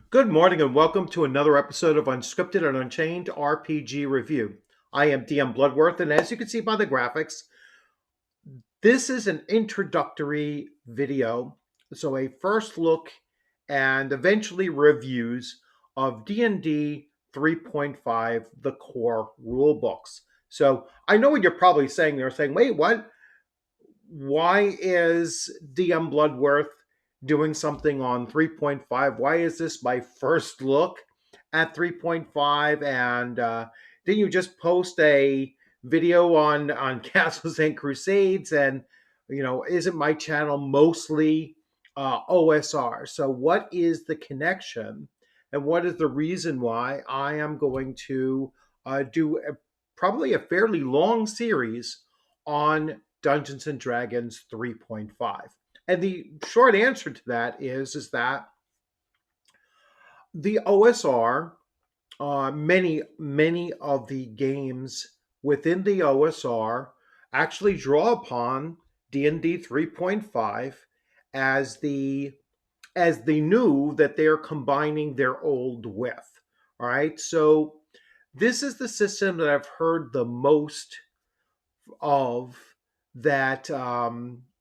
Good morning and welcome to another episode of Unscripted and Unchained RPG Review. I am DM Bloodworth, and as you can see by the graphics, this is an introductory video, so a first look and eventually reviews of D&D 3.5, the core rule books. So I know what you're probably saying. They're saying, wait, what? Why is DM Bloodworth doing something on 3.5? Why is this my first look at 3.5? And didn't you just post a video on Castles and Crusades? And isn't my channel mostly OSR? So what is the connection, and what is the reason why I am going to probably a fairly long series on Dungeons and Dragons 3.5? And the short answer to that is that the OSR, many of the games within the OSR actually draw upon D&D 3.5 as the new that they're combining their old with. All right, so this is the system that I've heard the most of, that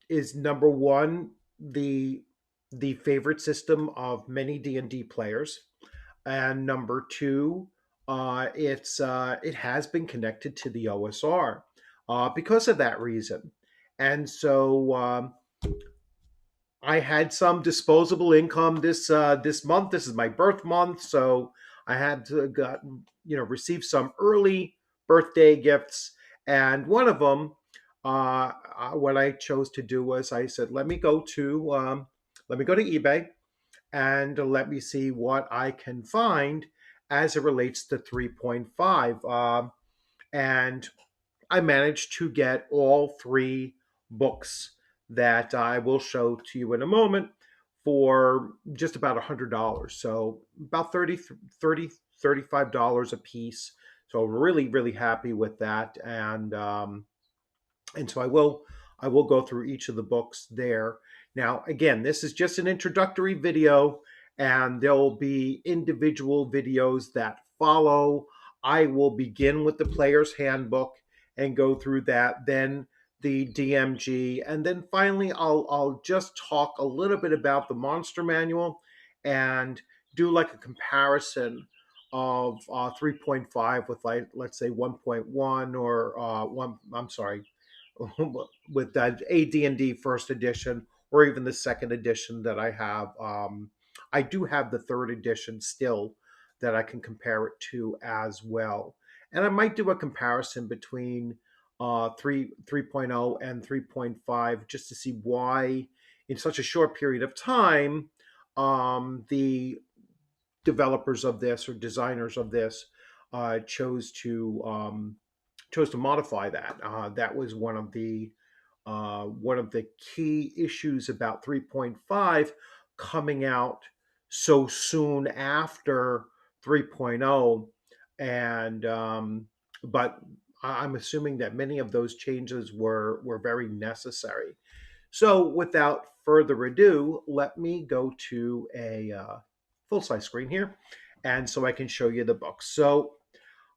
is number one, the favorite system of many D&D players, and number two, it has been connected to the OSR because of that reason. And so I had some disposable income this month. This is my birth month, so I had to receive some early birthday gifts, and one of them, what I chose to do was I said, let me go to eBay and let me see what I can find as it relates to 3.5. And I managed to get all three books that I will show to you in a moment for just about $100. So about 30 $35 a piece. So really, really happy with that. And so I will go through each of the books there. Now, again, this is just an introductory video, and there will be individual videos that follow. I will begin with the player's handbook and go through that, then the DMG, and then finally I'll just talk a little bit about the monster manual and do like a comparison of 3.5 with, like, let's say 1.1, or one, I'm sorry, with that AD&D first edition, or even the second edition that I have. I do have the third edition still that I can compare it to as well. And I might do a comparison between 3.0 and 3.5, just to see why in such a short period of time the developers of this, or designers of this, chose to modify that. That was one of the key issues about 3.5 coming out so soon after 3.0. And but I'm assuming that many of those changes were very necessary. So without further ado, let me go to a full size screen here, and so I can show you the book. So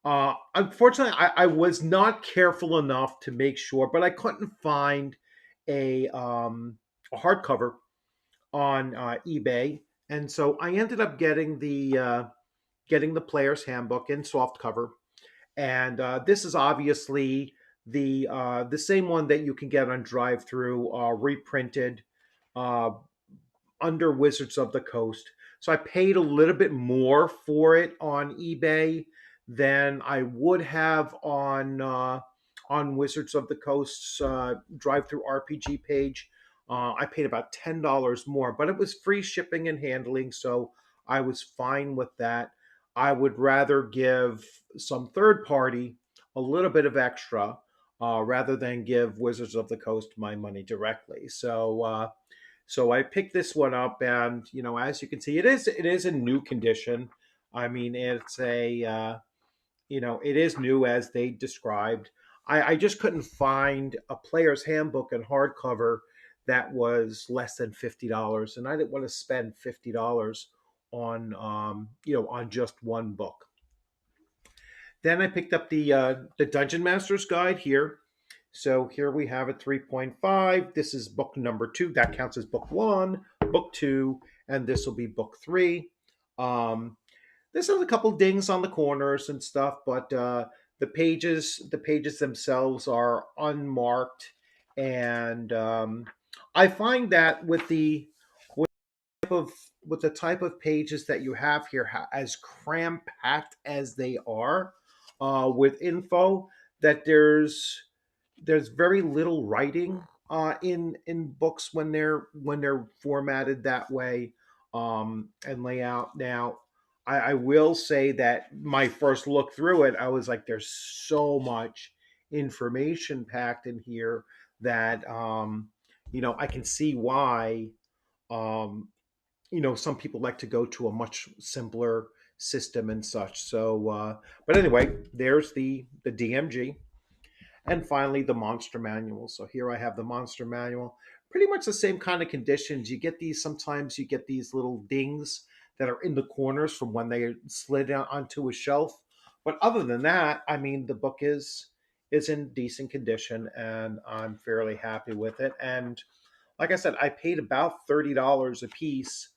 unfortunately, I was not careful enough to make sure, but I couldn't find a hardcover on eBay, and so I ended up getting the player's handbook in soft cover. And this is obviously the same one that you can get on drive through, reprinted uh, under Wizards of the Coast. So I paid a little bit more for it on eBay than I would have on Wizards of the Coast's drive-through RPG page. I paid about $10 more, but it was free shipping and handling, so I was fine with that. I would rather give some third party a little bit of extra, rather than give Wizards of the Coast my money directly. So I picked this one up, and as you can see, it is in new condition. I mean, it's a it is new as they described. I just couldn't find a player's handbook and hardcover that was less than $50, and I didn't want to spend $50 on just one book. Then I picked up the Dungeon Master's Guide here. So here we have it 3.5. This is book number 2. That counts as book 1, book 2, and this will be book 3. Um, this has a couple dings on the corners and stuff, but the pages themselves are unmarked, and I find that of with the type of pages that you have here, as cram packed as they are, with info, that there's very little writing in books when they're formatted that way, and layout. Now, I will say that my first look through it, I was like, there's so much information packed in here that I can see why um, some people like to go to a much simpler system and such. So, but anyway, there's the DMG, and finally the monster manual. So here I have the monster manual. Pretty much the same kind of conditions. You get these sometimes. You get these little dings that are in the corners from when they slid onto a shelf. But other than that, I mean, the book is in decent condition, and I'm fairly happy with it. And like I said, I paid about $30 a piece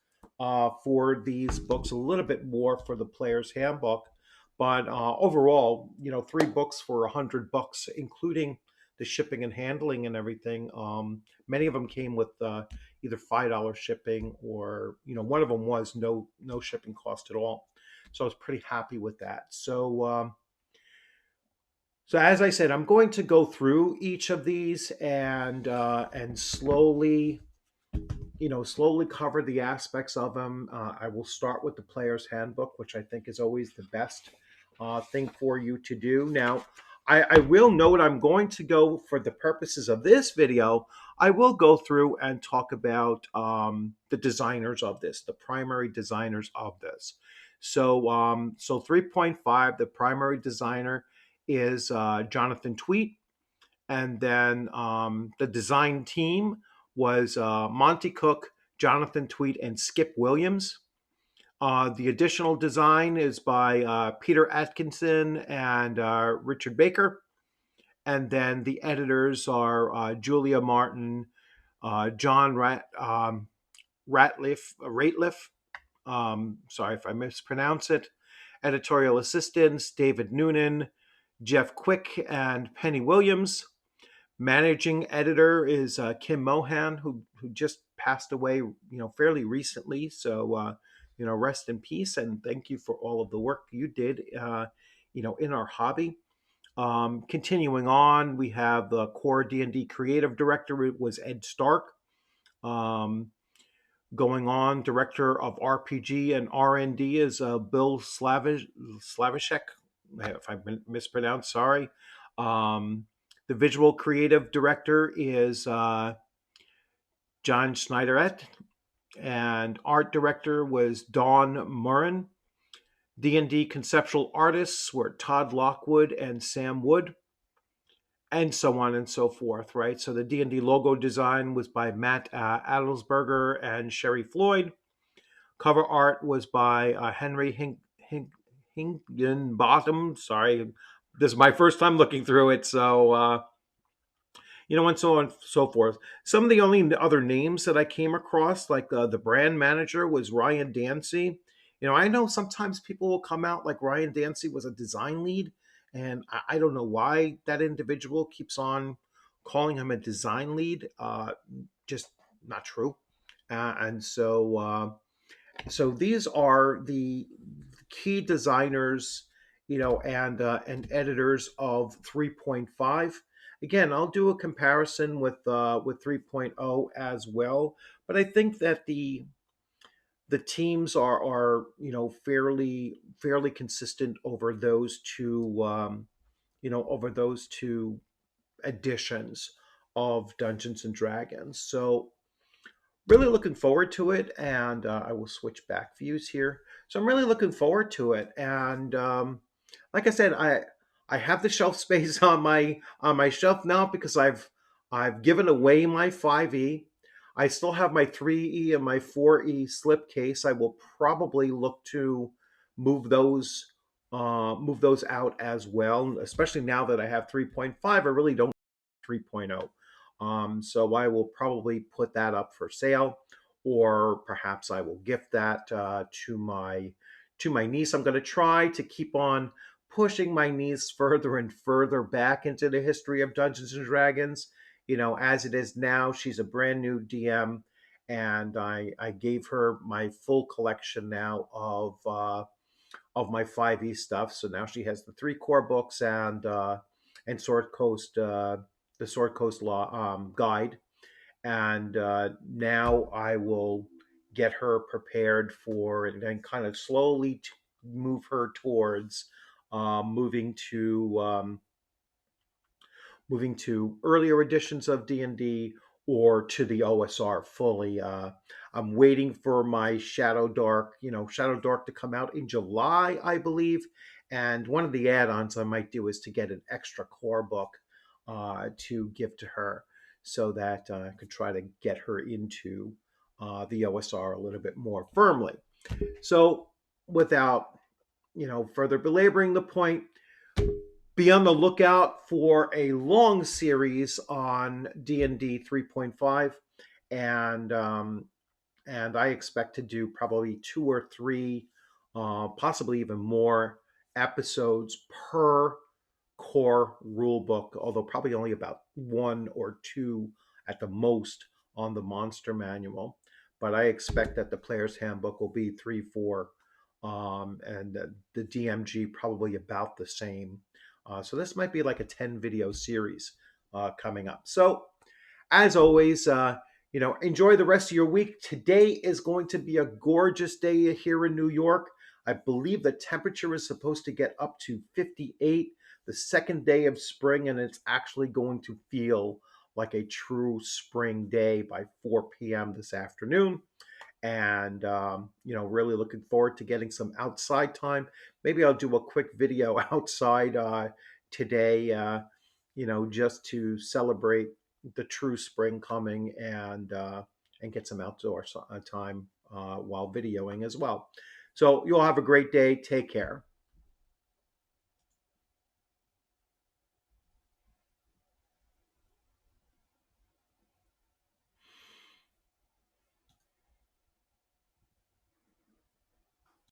for these books, a little bit more for the player's handbook. But overall, 3 books for $100, including the shipping and handling and everything. Many of them came with either $5 shipping, or one of them was no shipping cost at all. So I was pretty happy with that. So as I said, I'm going to go through each of these and slowly cover the aspects of them. I will start with the player's handbook, which I think is always the best thing for you to do. Now, I will note I'm going to go, for the purposes of this video, I will go through and talk about the designers of this, the primary designers of this. So 3.5, the primary designer is Jonathan Tweet. And then the design team was Monty Cook, Jonathan Tweet, and Skip Williams. The additional design is by Peter Atkinson and Richard Baker. And then the editors are Julia Martin, John Ratliff. Sorry if I mispronounce it. Editorial assistants David Noonan, Jeff Quick, and Penny Williams. Managing editor is Kim Mohan, who just passed away, fairly recently. So, rest in peace, and thank you for all of the work you did, in our hobby. Continuing on, we have the core D&D creative director. It was Ed Stark. Going on, director of RPG and R&D is Bill Slavishek. If I mispronounced, sorry. The visual creative director is John Schneiderette, and art director was Dawn Murren. D&D conceptual artists were Todd Lockwood and Sam Wood, and so on and so forth, right? So the D&D logo design was by Matt Adelsberger and Sherry Floyd. Cover art was by Henry Higginbottom. Sorry, this is my first time looking through it, so and so on and so forth. Some of the only other names that I came across, like the brand manager, was Ryan Dancy. I know sometimes people will come out like Ryan Dancy was a design lead, and I don't know why that individual keeps on calling him a design lead. Just not true. And so these are the key designers, and editors of 3.5. Again, I'll do a comparison with 3.0 as well, but I think that the teams are fairly consistent over those two editions of Dungeons and Dragons. So really looking forward to it, and I will switch back views here. So I'm really looking forward to it, and like I said, I have the shelf space on my shelf now because I've given away my 5e. I still have my 3E and my 4E slipcase. I will probably look to move move those out as well, especially now that I have 3.5. I really don't 3.0. So I will probably put that up for sale, or perhaps I will gift that to my niece. I'm going to try to keep on pushing my niece further and further back into the history of Dungeons and Dragons. You know, as it is now, she's a brand new DM, and I gave her my full collection now of my 5e stuff. So now she has the three core books and Sword Coast the Sword Coast Law guide, and now I will get her prepared for and then kind of slowly move her towards moving moving to earlier editions of D&D or to the OSR fully. I'm waiting for my Shadow Dark, Shadow Dark to come out in July, I believe. And one of the add-ons I might do is to get an extra core book to give to her so that I could try to get her into the OSR a little bit more firmly. So without, further belaboring the point, be on the lookout for a long series on D&D 3.5, and and I expect to do probably two or three, possibly even more episodes per core rule book, although probably only about one or two at the most on the monster manual. But I expect that the player's handbook will be three, four, and the DMG probably about the same. So this might be like a 10 video series coming up. So as always, enjoy the rest of your week. Today is going to be a gorgeous day here in New York. I believe the temperature is supposed to get up to 58 the second day of spring, and it's actually going to feel like a true spring day by 4 p.m. this afternoon. And really looking forward to getting some outside time. Maybe I'll do a quick video outside today, just to celebrate the true spring coming, and get some outdoor time while videoing as well. So you'll have a great day. Take care.